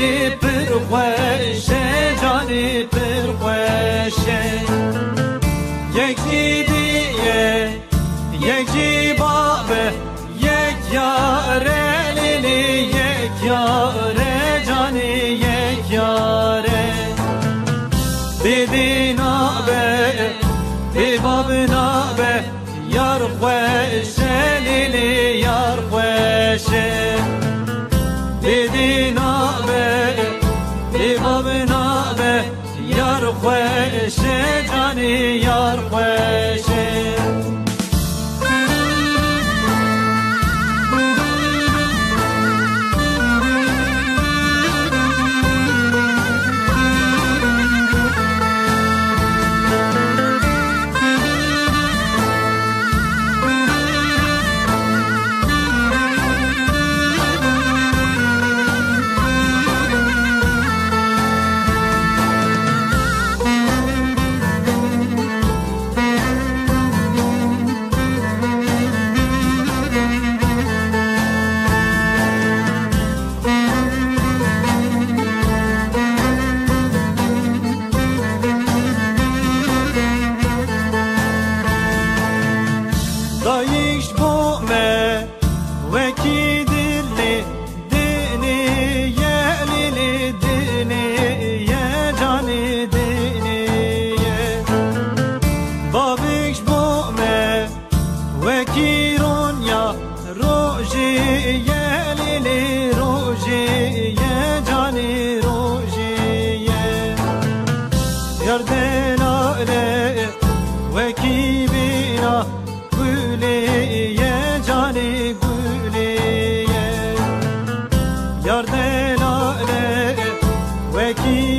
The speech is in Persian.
دلی پر خوشه جانی پر خوشه یکی دیگه یکی بابه یک یاره لیلی یک یاره جانی یک یاره بیدی نابه بی باب نابه یار خوشه لیلی یار خوشه بیدی نابه بی باب نابه یار خوشه جانی یار خوشه دایش بومه وکی دلی دینی یه لیلی دینی یه جانی دینی یه بابیش بومه وکی رونیا روژی یه لیلی روژی یه جانی روژی یه یردن آله وکی بینا گولیه جانی گولیه یار دلاله وکی